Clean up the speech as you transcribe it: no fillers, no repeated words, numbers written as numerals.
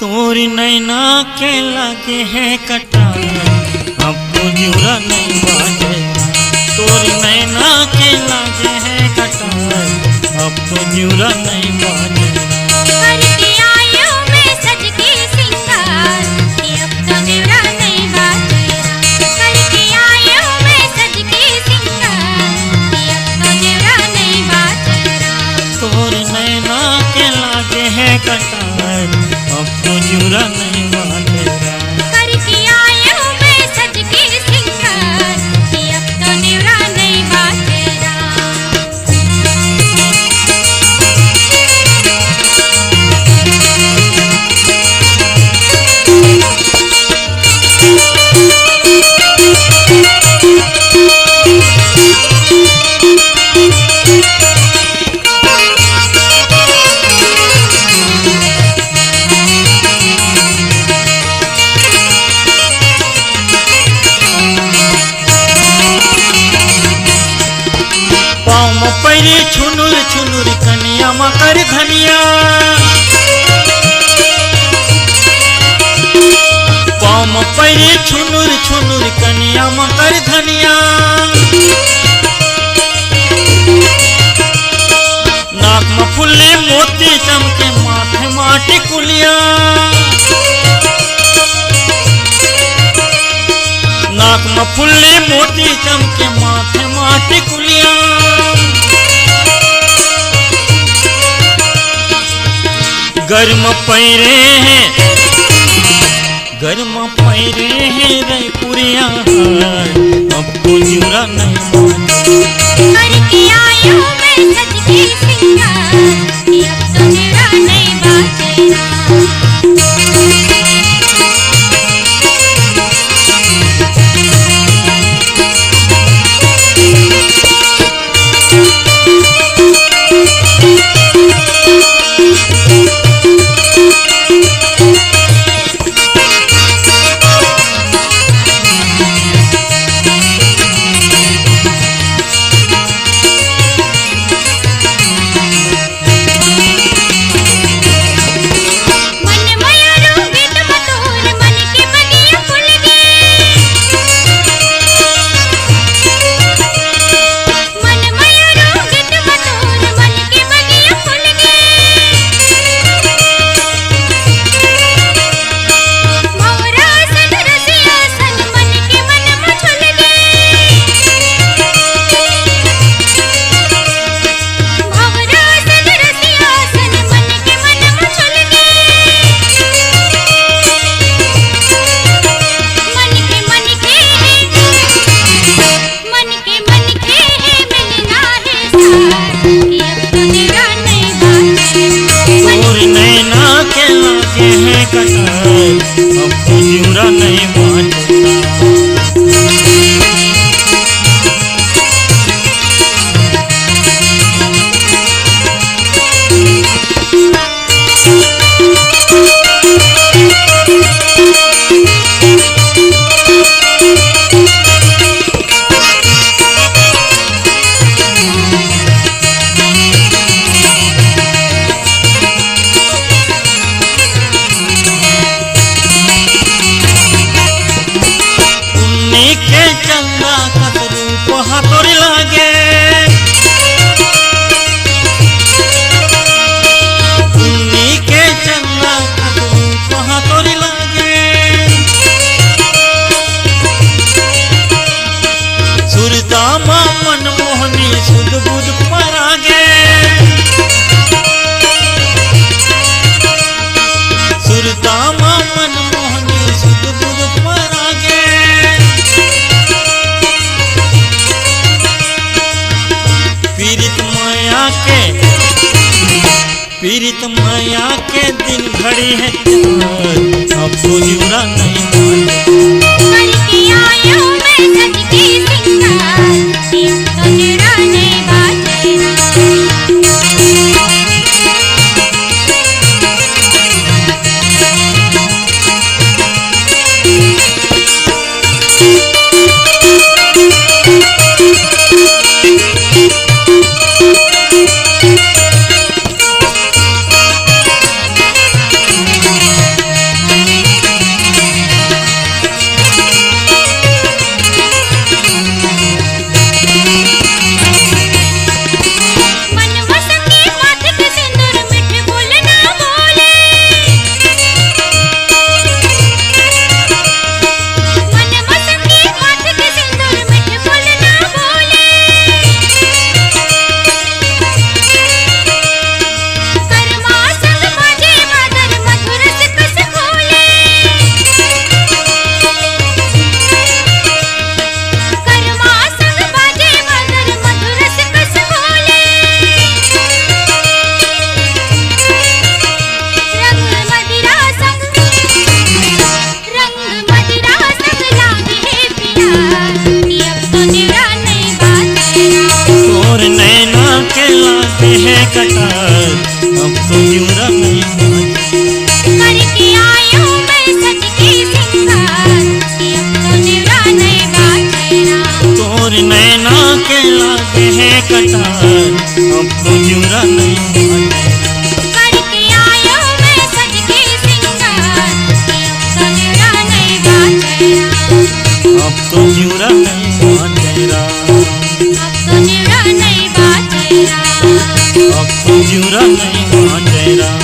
तोरी नैना के लागे है कटार, अब तो जुरा नहीं बाजेगा। तोरी नैना के लागे है कटार, अब तो जुरा नहीं बाजेगा। करके आयो मैं सज के सिंगार, कि अब तो जुरा नहीं बाजेगा। करके आयो मैं सज के सिंगार, कि अब तो जुरा नहीं बाजेगा। तोरी नैना के लागे है कटार, अब तो जुरा नहीं बाजेगा। करके आयो मैं सज के सिंगार, कि अब तो जुरा नहीं बाजेगा। पैरी छुनुर छुनुर कनिया मकर धनिया, पाँव पैरी छुनुर छुनुर कनिया मकर धनिया। नाक में फुल्ली मोती चमके माथे माटी कुलिया। नाक में फुल्ली मोती चमके माथे माटी कुलिया। गर्म पैरे हैं, गर्म पैरे हैं रैपुरिया, अब तो जुरा नहीं बाजेगा। करके आयो मैं सज के सिंगार, कि अब तो जुरा नहीं बाजेगा। तोरी नैना के लागे है कटार, अब तो जुरा नहीं बाजेगा। चंदा का रूप हाथोरी लागे, उन्हीं के चंदा का रूप हाथोरी लागे। सुरदामा मनमोहनी सुध बुध परागे। सुरदामा मनमोहनी सुध बुध परागे। पीड़ित माया के दिन घड़ी है, अब तो जुरा नहीं बाजेगा। करके आयो मैं सज के सिंगार, कि अब तो जुरा नहीं बाजेगा। लागे है कटार, अब तो जिउरा नहीं बाटे। करके आयो मैं सज के सिंगार, कि अब तो जिउरा नहीं बाटेरा। तोर नैना के लागे है कटार, अब तो जिउरा नहीं बाटे। करके आयो मैं सज के सिंगार, कि अब तो जिउरा नहीं बाटेरा। अब तो जिउरा नहीं बाटेरा। अब तो जिउरा नहीं बाटेरा। अब तो जिउरा नहीं बाटेरा।